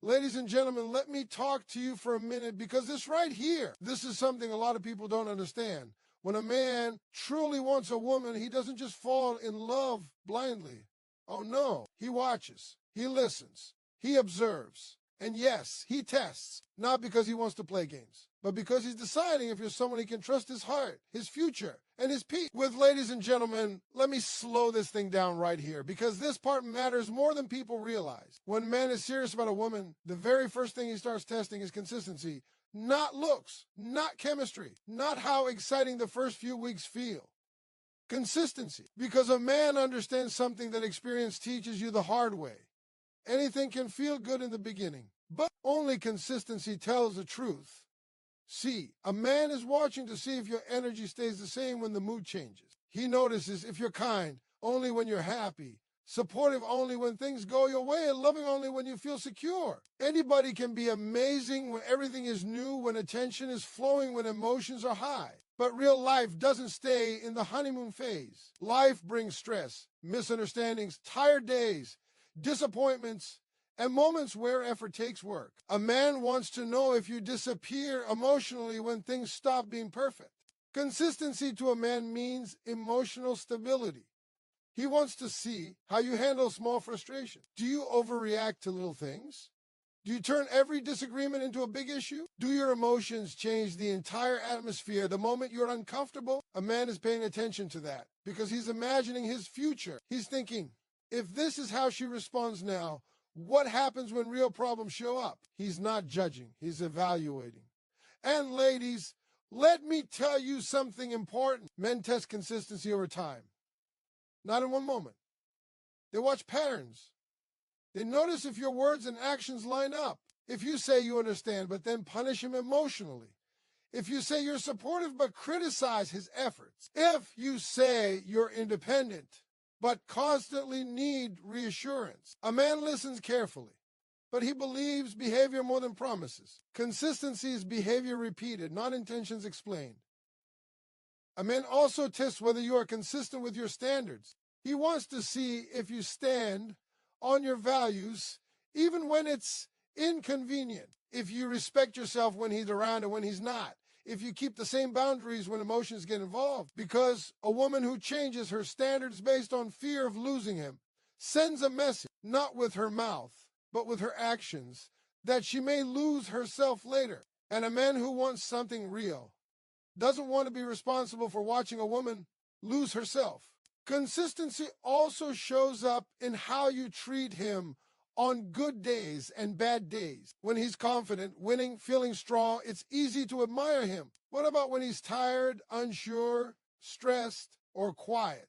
Ladies and gentlemen, let me talk to you for a minute because this right here, this is something a lot of people don't understand. When a man truly wants a woman, he doesn't just fall in love blindly. Oh no, he watches, he listens, he observes, and yes, he tests, not because he wants to play games, but because he's deciding if you're someone he can trust his heart, his future, and his peace with. Ladies and gentlemen, let me slow this thing down right here because this part matters more than people realize. When a man is serious about a woman, the very first thing he starts testing is consistency. Not looks, not chemistry, not how exciting the first few weeks feel. Consistency. Because a man understands something that experience teaches you the hard way. Anything can feel good in the beginning, but only consistency tells the truth. See, a man is watching to see if your energy stays the same when the mood changes. He notices if you're kind only when you're happy, supportive only when things go your way, and loving only when you feel secure. Anybody can be amazing when everything is new, when attention is flowing, when emotions are high. But real life doesn't stay in the honeymoon phase. Life brings stress, misunderstandings, tired days, disappointments, and moments where effort takes work. A man wants to know if you disappear emotionally when things stop being perfect. Consistency to a man means emotional stability. He wants to see how you handle small frustration. Do you overreact to little things? Do you turn every disagreement into a big issue? Do your emotions change the entire atmosphere the moment you're uncomfortable? A man is paying attention to that because he's imagining his future. He's thinking, if this is how she responds now, what happens when real problems show up? He's not judging, he's evaluating. And ladies, let me tell you something important. Men test consistency over time. Not in one moment. They watch patterns. They notice if your words and actions line up. If you say you understand, but then punish him emotionally. If you say you're supportive, but criticize his efforts. If you say you're independent, but constantly need reassurance. A man listens carefully, but he believes behavior more than promises. Consistency is behavior repeated, not intentions explained. A man also tests whether you are consistent with your standards. He wants to see if you stand on your values, even when it's inconvenient. If you respect yourself when he's around and when he's not. If you keep the same boundaries when emotions get involved. Because a woman who changes her standards based on fear of losing him sends a message, not with her mouth, but with her actions, that she may lose herself later. And a man who wants something real doesn't want to be responsible for watching a woman lose herself. Consistency also shows up in how you treat him on good days and bad days. When he's confident, winning, feeling strong, it's easy to admire him. What about when he's tired, unsure, stressed, or quiet?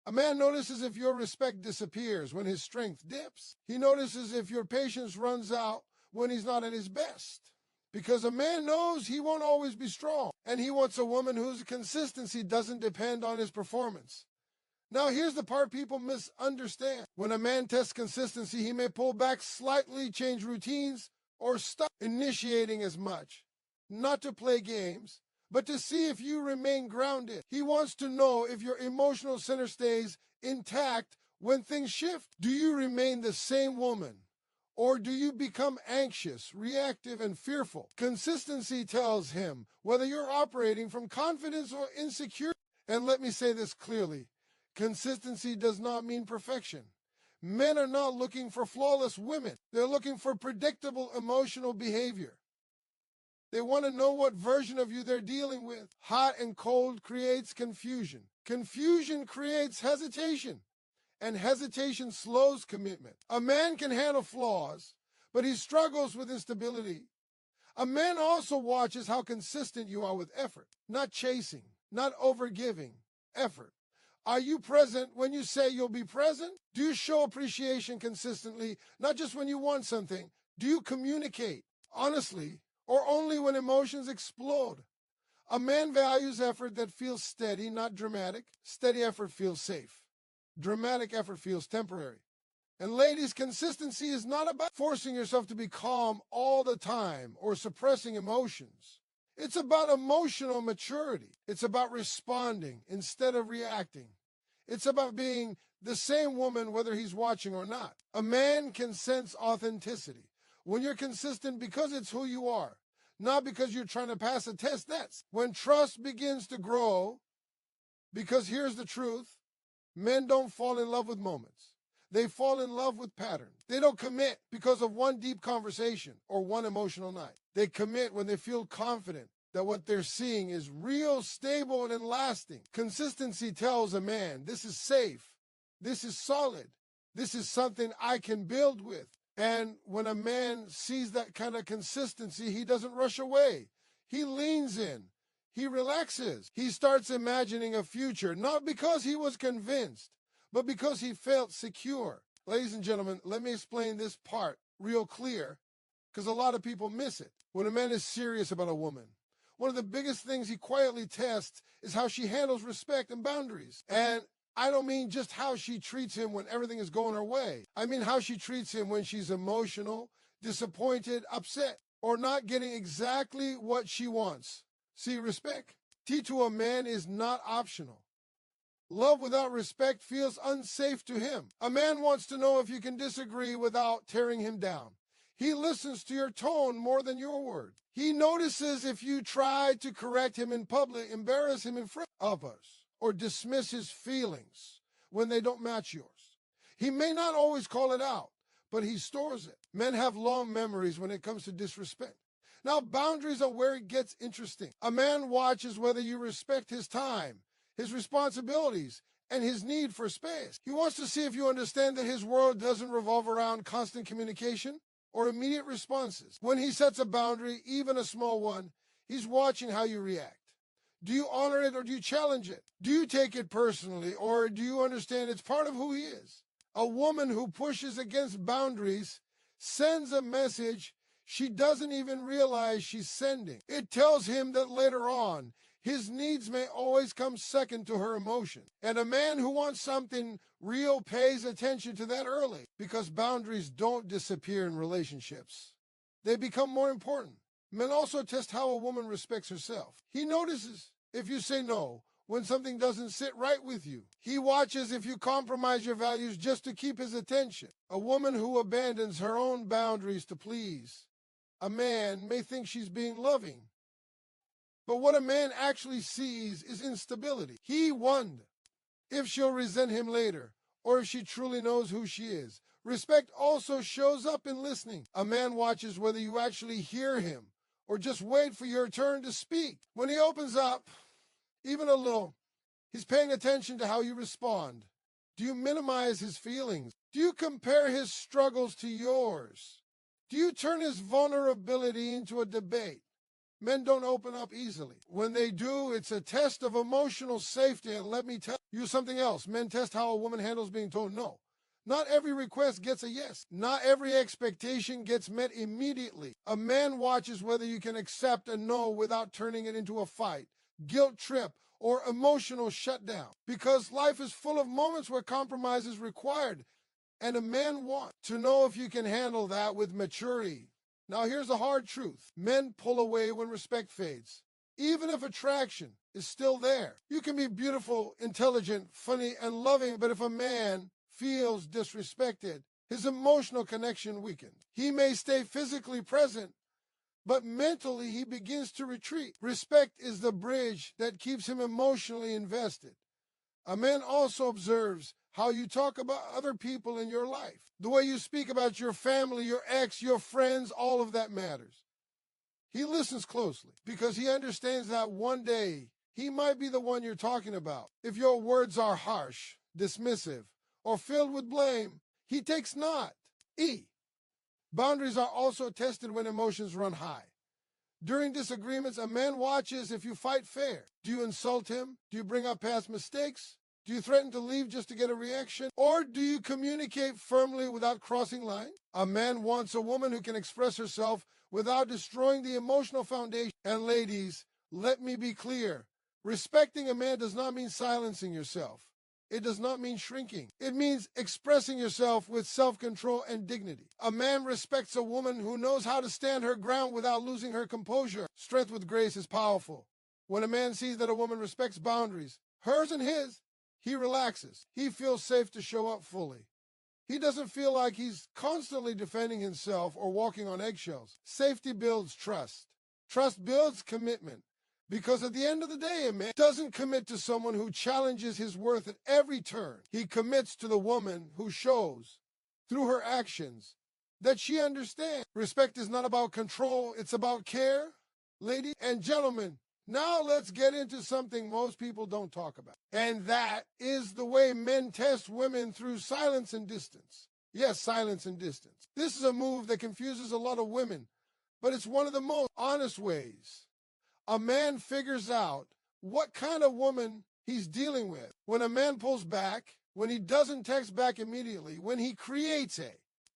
A man notices if your respect disappears when his strength dips. He notices if your patience runs out when he's not at his best. Because a man knows he won't always be strong, and he wants a woman whose consistency doesn't depend on his performance. Now, here's the part people misunderstand. When a man tests consistency, he may pull back slightly, change routines, or stop initiating as much. Not to play games, but to see if you remain grounded. He wants to know if your emotional center stays intact when things shift. Do you remain the same woman? Or do you become anxious, reactive, and fearful? Consistency tells him whether you're operating from confidence or insecurity. And let me say this clearly. Consistency does not mean perfection. Men are not looking for flawless women. They're looking for predictable emotional behavior. They want to know what version of you they're dealing with. Hot and cold creates confusion. Confusion creates hesitation. And hesitation slows commitment. A man can handle flaws, but he struggles with instability. A man also watches how consistent you are with effort. Not chasing, not overgiving. Effort. Are you present when you say you'll be present? Do you show appreciation consistently, not just when you want something? Do you communicate honestly or only when emotions explode? A man values effort that feels steady, not dramatic. Steady effort feels safe. Dramatic effort feels temporary. And ladies, consistency is not about forcing yourself to be calm all the time or suppressing emotions. It's about emotional maturity. It's about responding instead of reacting. It's about being the same woman whether he's watching or not. A man can sense authenticity. When you're consistent because it's who you are, not because you're trying to pass a test. That's when trust begins to grow. Because here's the truth. Men don't fall in love with moments. They fall in love with patterns. They don't commit because of one deep conversation or one emotional night. They commit when they feel confident that what they're seeing is real, stable, and lasting. Consistency tells a man, this is safe, this is solid, this is something I can build with. And when a man sees that kind of consistency, he doesn't rush away. He leans in. He relaxes. He starts imagining a future, not because he was convinced, but because he felt secure. Ladies and gentlemen, let me explain this part real clear, because a lot of people miss it. When a man is serious about a woman, one of the biggest things he quietly tests is how she handles respect and boundaries. And I don't mean just how she treats him when everything is going her way. I mean how she treats him when she's emotional, disappointed, upset, or not getting exactly what she wants. See, respect to a man is not optional. Love without respect feels unsafe to him. A man wants to know if you can disagree without tearing him down. He listens to your tone more than your word. He notices if you try to correct him in public, embarrass him in front of us, or dismiss his feelings when they don't match yours. He may not always call it out, but he stores it. Men have long memories when it comes to disrespect. Now, boundaries are where it gets interesting. A man watches whether you respect his time, his responsibilities, and his need for space. He wants to see if you understand that his world doesn't revolve around constant communication or immediate responses. When he sets a boundary, even a small one, he's watching how you react. Do you honor it or do you challenge it? Do you take it personally or do you understand it's part of who he is? A woman who pushes against boundaries sends a message she doesn't even realize she's sending. It tells him that later on, his needs may always come second to her emotion. And a man who wants something real pays attention to that early, because boundaries don't disappear in relationships. They become more important. Men also test how a woman respects herself. He notices if you say no when something doesn't sit right with you. He watches if you compromise your values just to keep his attention. A woman who abandons her own boundaries to please a man may think she's being loving. But what a man actually sees is instability. He wonders if she'll resent him later or if she truly knows who she is. Respect also shows up in listening. A man watches whether you actually hear him or just wait for your turn to speak. When he opens up, even a little, he's paying attention to how you respond. Do you minimize his feelings? Do you compare his struggles to yours? Do you turn his vulnerability into a debate? Men don't open up easily. When they do, it's a test of emotional safety. And let me tell you something else. Men test how a woman handles being told no. Not every request gets a yes. Not every expectation gets met immediately. A man watches whether you can accept a no without turning it into a fight, guilt trip, or emotional shutdown. Because life is full of moments where compromise is required. And a man wants to know if you can handle that with maturity. Now, here's the hard truth. Men pull away when respect fades, even if attraction is still there. You can be beautiful, intelligent, funny, and loving, but if a man feels disrespected, his emotional connection weakens. He may stay physically present, but mentally he begins to retreat. Respect is the bridge that keeps him emotionally invested. A man also observes how you talk about other people in your life. The way you speak about your family, your ex, your friends, all of that matters. He listens closely because he understands that one day he might be the one you're talking about. If your words are harsh, dismissive, or filled with blame, he takes not. Boundaries are also tested when emotions run high. During disagreements, a man watches if you fight fair. Do you insult him? Do you bring up past mistakes? Do you threaten to leave just to get a reaction? Or do you communicate firmly without crossing lines? A man wants a woman who can express herself without destroying the emotional foundation. And ladies, let me be clear. Respecting a man does not mean silencing yourself. It does not mean shrinking. It means expressing yourself with self-control and dignity. A man respects a woman who knows how to stand her ground without losing her composure. Strength with grace is powerful. When a man sees that a woman respects boundaries, hers and his, he relaxes. He feels safe to show up fully. He doesn't feel like he's constantly defending himself or walking on eggshells. Safety builds trust. Trust builds commitment. Because at the end of the day, a man doesn't commit to someone who challenges his worth at every turn. He commits to the woman who shows, through her actions, that she understands. Respect is not about control, it's about care. Ladies and gentlemen, now let's get into something most people don't talk about. And that is the way men test women through silence and distance. Yes, silence and distance. This is a move that confuses a lot of women, but it's one of the most honest ways a man figures out what kind of woman he's dealing with. When a man pulls back, when he doesn't text back immediately, when he creates a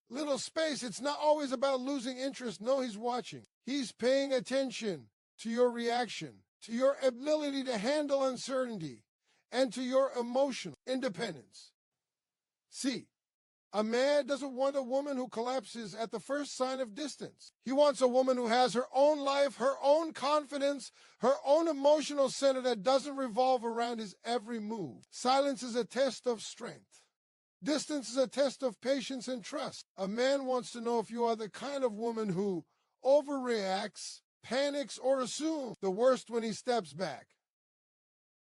little space, it's not always about losing interest. No, he's watching. He's paying attention to your reaction, to your ability to handle uncertainty, and to your emotional independence. See, a man doesn't want a woman who collapses at the first sign of distance. He wants a woman who has her own life, her own confidence, her own emotional center that doesn't revolve around his every move. Silence is a test of strength. Distance is a test of patience and trust. A man wants to know if you are the kind of woman who overreacts, panics, or assumes the worst when he steps back.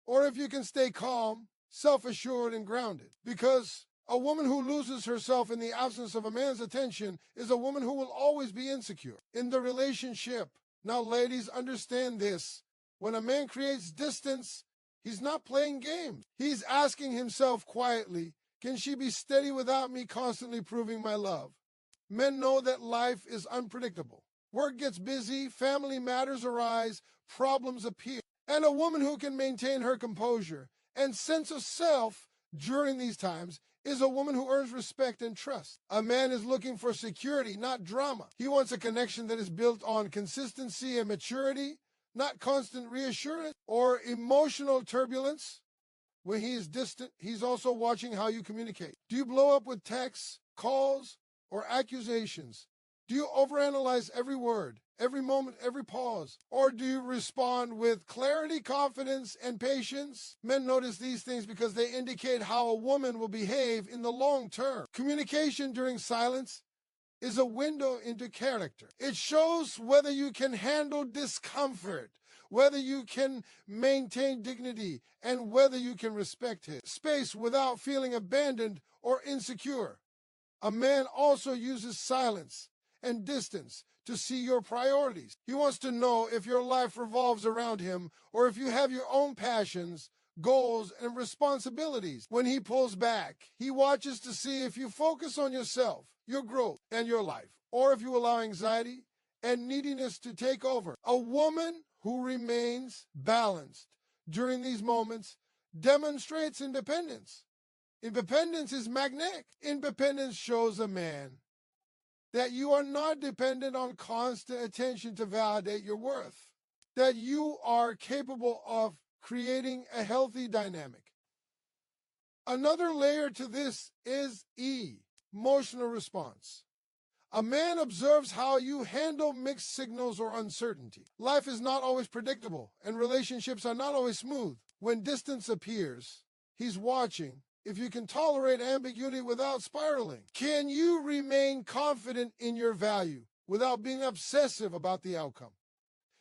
Or if you can stay calm, self-assured, and grounded. Because a woman who loses herself in the absence of a man's attention is a woman who will always be insecure in the relationship. Now, ladies, understand this. When a man creates distance, he's not playing games. He's asking himself quietly, can she be steady without me constantly proving my love? Men know that life is unpredictable. Work gets busy, family matters arise, problems appear. And a woman who can maintain her composure and sense of self during these times is a woman who earns respect and trust. A man is looking for security, not drama. He wants a connection that is built on consistency and maturity, not constant reassurance or emotional turbulence. When he is distant, he's also watching how you communicate. Do you blow up with texts, calls, or accusations? Do you overanalyze every word, every moment, every pause? Or do you respond with clarity, confidence, and patience? Men notice these things because they indicate how a woman will behave in the long term. Communication during silence is a window into character. It shows whether you can handle discomfort, whether you can maintain dignity, and whether you can respect his space without feeling abandoned or insecure. A man also uses silence and distance to see your priorities. He wants to know if your life revolves around him or if you have your own passions, goals, and responsibilities. When he pulls back, he watches to see if you focus on yourself, your growth, and your life, or if you allow anxiety and neediness to take over. A woman who remains balanced during these moments demonstrates independence. Independence is magnetic. Independence shows a man that you are not dependent on constant attention to validate your worth, that you are capable of creating a healthy dynamic. Another layer to this is emotional response. A man observes how you handle mixed signals or uncertainty. Life is not always predictable, and relationships are not always smooth. When distance appears, he's watching if you can tolerate ambiguity without spiraling. Can you remain confident in your value without being obsessive about the outcome?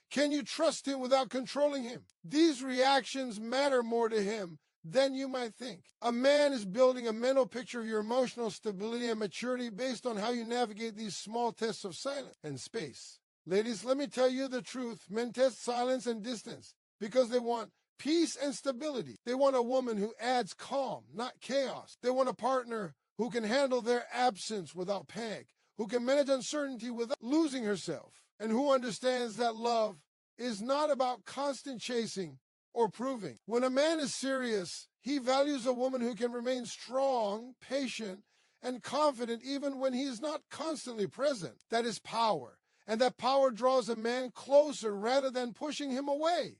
Can you trust him without controlling him? These reactions matter more to him than you might think. A man is building a mental picture of your emotional stability and maturity based on how you navigate these small tests of silence and space. Ladies, let me tell you the truth. Men test silence and distance because they want peace and stability. They want a woman who adds calm, not chaos. They want a partner who can handle their absence without panic, who can manage uncertainty without losing herself, and who understands that love is not about constant chasing or proving. When a man is serious, he values a woman who can remain strong, patient, and confident even when he is not constantly present. That is power, and that power draws a man closer rather than pushing him away.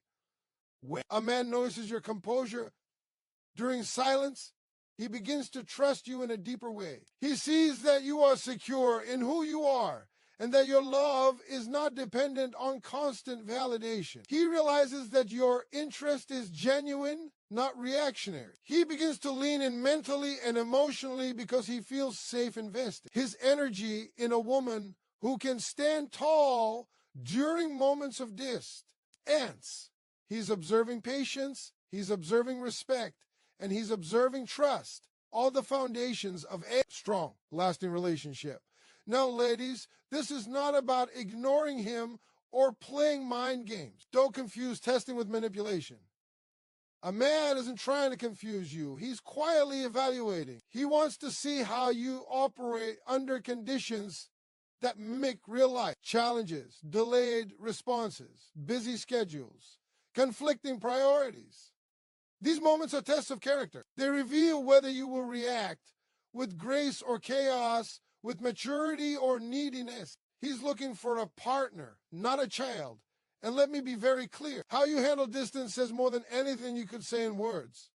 When a man notices your composure during silence, he begins to trust you in a deeper way. He sees that you are secure in who you are and that your love is not dependent on constant validation. He realizes that your interest is genuine, not reactionary. He begins to lean in mentally and emotionally because he feels safe invested. His energy in a woman who can stand tall during moments of distance. He's observing patience, he's observing respect, and he's observing trust. All the foundations of a strong, lasting relationship. Now, ladies, this is not about ignoring him or playing mind games. Don't confuse testing with manipulation. A man isn't trying to confuse you. He's quietly evaluating. He wants to see how you operate under conditions that mimic real life. Challenges, delayed responses, busy schedules, conflicting priorities. These moments are tests of character. They reveal whether you will react with grace or chaos, with maturity or neediness. He's looking for a partner, not a child. And let me be very clear. How you handle distance says more than anything you could say in words.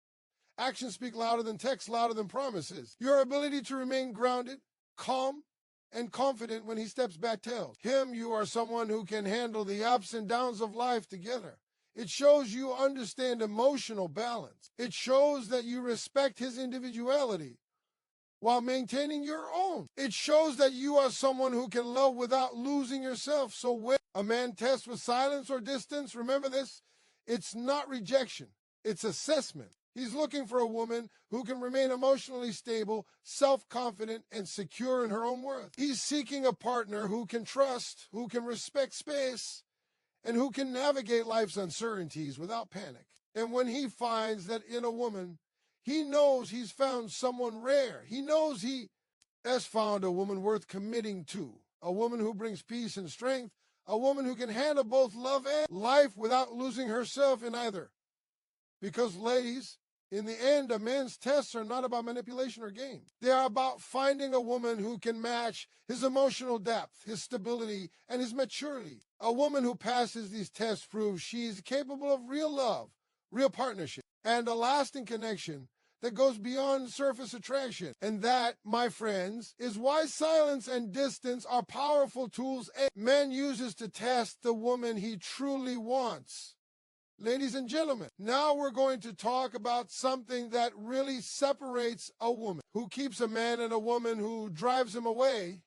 Actions speak louder than text, louder than promises. Your ability to remain grounded, calm, and confident when he steps back tells him you are someone who can handle the ups and downs of life together. It shows you understand emotional balance. It shows that you respect his individuality while maintaining your own. It shows that you are someone who can love without losing yourself. So when a man tests with silence or distance, remember this, it's not rejection, it's assessment. He's looking for a woman who can remain emotionally stable, self-confident, and secure in her own worth. He's seeking a partner who can trust, who can respect space, and who can navigate life's uncertainties without panic. And when he finds that in a woman, he knows he's found someone rare. He knows he has found a woman worth committing to, a woman who brings peace and strength, a woman who can handle both love and life without losing herself in either. Because, ladies, in the end, a man's tests are not about manipulation or game. They are about finding a woman who can match his emotional depth, his stability, and his maturity. A woman who passes these tests proves she's capable of real love, real partnership, and a lasting connection that goes beyond surface attraction. And that, my friends, is why silence and distance are powerful tools a man uses to test the woman he truly wants. Ladies and gentlemen, now we're going to talk about something that really separates a woman, who keeps a man, and a woman who drives him away,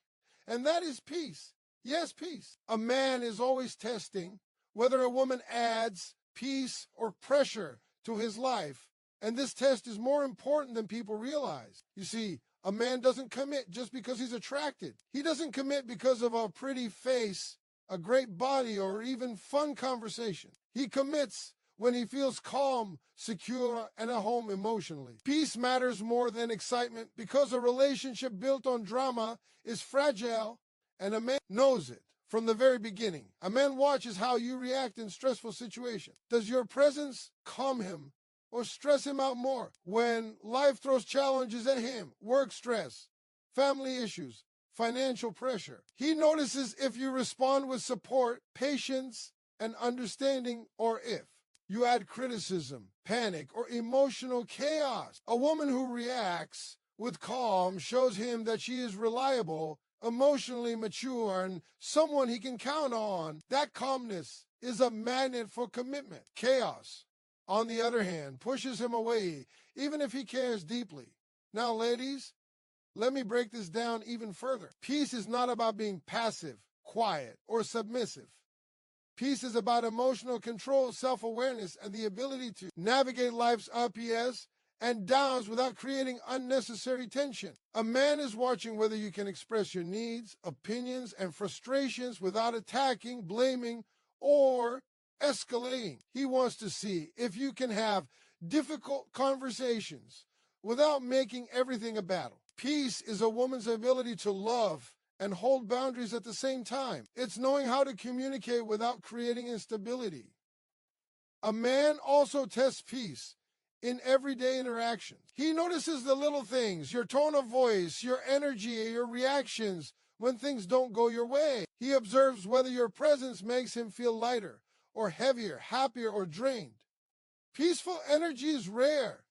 and that is peace. Yes, peace. A man is always testing whether a woman adds peace or pressure to his life, and this test is more important than people realize. You see, a man doesn't commit just because he's attracted. He doesn't commit because of a pretty face, a great body, or even fun conversation. He commits when he feels calm, secure, and at home emotionally. Peace matters more than excitement because a relationship built on drama is fragile, and a man knows it from the very beginning. A man watches how you react in stressful situations. Does your presence calm him or stress him out more? When life throws challenges at him, work stress, family issues, financial pressure, he notices if you respond with support, patience, and understanding, or if you add criticism, panic, or emotional chaos. A woman who reacts with calm shows him that she is reliable, emotionally mature, and someone he can count on. That calmness is a magnet for commitment. Chaos, on the other hand, pushes him away, even if he cares deeply. Now, ladies, let me break this down even further. Peace is not about being passive, quiet, or submissive. Peace is about emotional control, self-awareness, and the ability to navigate life's ups and downs without creating unnecessary tension. A man is watching whether you can express your needs, opinions, and frustrations without attacking, blaming, or escalating. He wants to see if you can have difficult conversations without making everything a battle. Peace is a woman's ability to love and hold boundaries at the same time. It's knowing how to communicate without creating instability. A man also tests peace in everyday interactions. He notices the little things, your tone of voice, your energy, your reactions when things don't go your way. He observes whether your presence makes him feel lighter or heavier, happier or drained. Peaceful energy is rare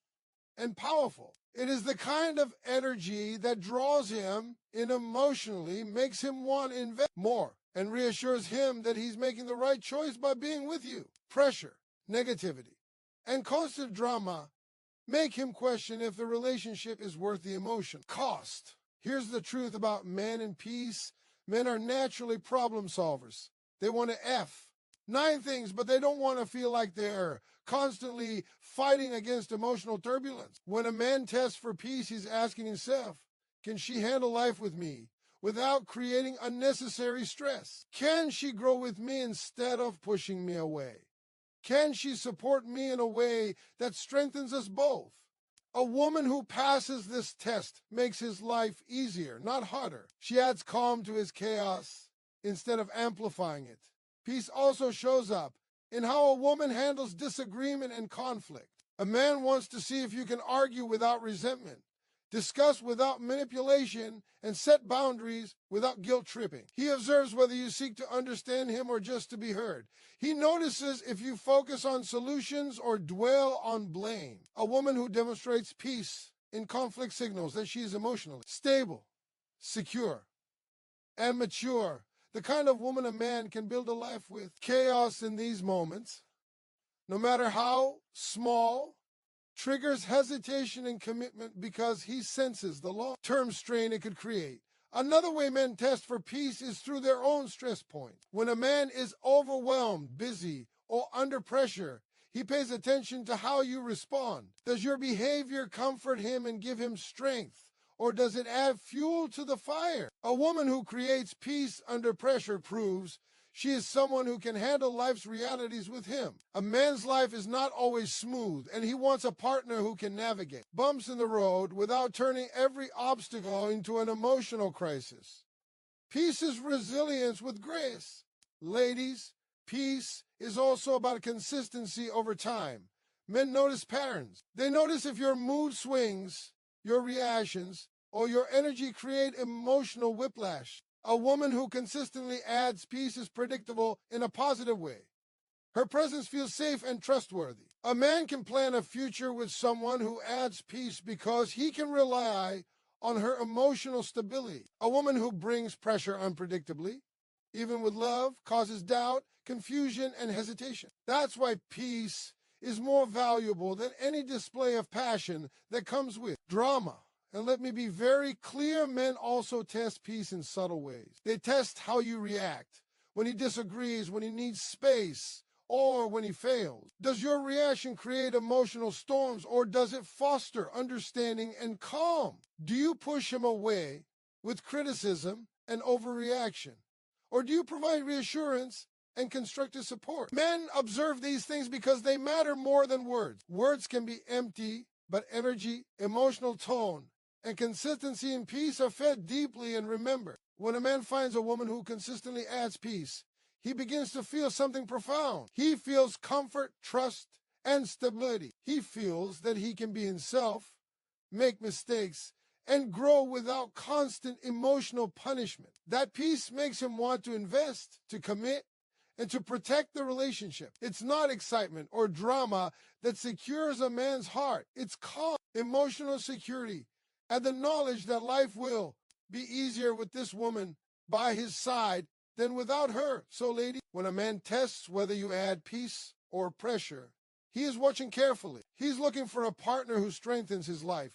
and powerful. It is the kind of energy that draws him in emotionally, makes him want to invest more, and reassures him that he's making the right choice by being with you. Pressure, negativity, and constant drama make him question if the relationship is worth the emotion. Cost. Here's the truth about men and peace. Men are naturally problem solvers. They want to F 9 things, but they don't want to feel like they're constantly fighting against emotional turbulence. When a man tests for peace, he's asking himself, can she handle life with me without creating unnecessary stress? Can she grow with me instead of pushing me away? Can she support me in a way that strengthens us both? A woman who passes this test makes his life easier, not harder. She adds calm to his chaos instead of amplifying it. Peace also shows up in how a woman handles disagreement and conflict. A man wants to see if you can argue without resentment, discuss without manipulation, and set boundaries without guilt tripping. He observes whether you seek to understand him or just to be heard. He notices if you focus on solutions or dwell on blame. A woman who demonstrates peace in conflict signals that she is emotionally stable, secure, and mature. The kind of woman a man can build a life with. Chaos in these moments, no matter how small, triggers hesitation and commitment because he senses the long-term strain it could create. Another way men test for peace is through their own stress point. When a man is overwhelmed, busy, or under pressure, he pays attention to how you respond. Does your behavior comfort him and give him strength? Or does it add fuel to the fire? A woman who creates peace under pressure proves she is someone who can handle life's realities with him. A man's life is not always smooth, and he wants a partner who can navigate bumps in the road without turning every obstacle into an emotional crisis. Peace is resilience with grace. Ladies, peace is also about consistency over time. Men notice patterns. They notice if your mood swings, your reactions, or your energy create emotional whiplash. A woman who consistently adds peace is predictable in a positive way. Her presence feels safe and trustworthy. A man can plan a future with someone who adds peace because he can rely on her emotional stability. A woman who brings pressure unpredictably, even with love, causes doubt, confusion, and hesitation. That's why peace is more valuable than any display of passion that comes with drama. And let me be very clear, men also test peace in subtle ways. They test how you react when he disagrees, when he needs space, or when he fails. Does your reaction create emotional storms, or does it foster understanding and calm? Do you push him away with criticism and overreaction? Or do you provide reassurance and constructive support? Men observe these things because they matter more than words. Words can be empty, but energy, emotional tone, and consistency and peace are fed deeply and remembered. When a man finds a woman who consistently adds peace, he begins to feel something profound. He feels comfort, trust, and stability. He feels that he can be himself, make mistakes, and grow without constant emotional punishment. That peace makes him want to invest, to commit, and to protect the relationship. It's not excitement or drama that secures a man's heart. It's calm, emotional security, and the knowledge that life will be easier with this woman by his side than without her. So, lady, when a man tests whether you add peace or pressure, he is watching carefully. He's looking for a partner who strengthens his life,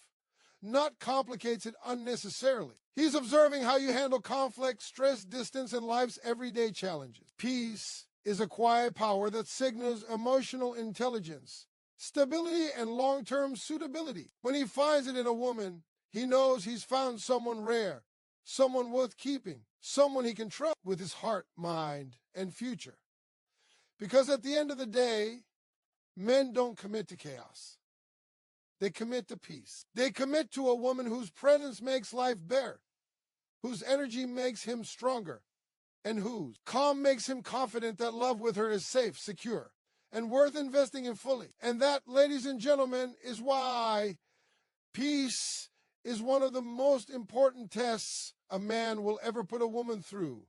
not complicates it unnecessarily. He's observing how you handle conflict, stress, distance, and life's everyday challenges. Peace is a quiet power that signals emotional intelligence, stability, and long-term suitability. When he finds it in a woman, he knows he's found someone rare, someone worth keeping, someone he can trust with his heart, mind, and future. Because at the end of the day, men don't commit to chaos. They commit to peace. They commit to a woman whose presence makes life better, whose energy makes him stronger, and whose calm makes him confident that love with her is safe, secure, and worth investing in fully. And that, ladies and gentlemen, is why peace is one of the most important tests a man will ever put a woman through.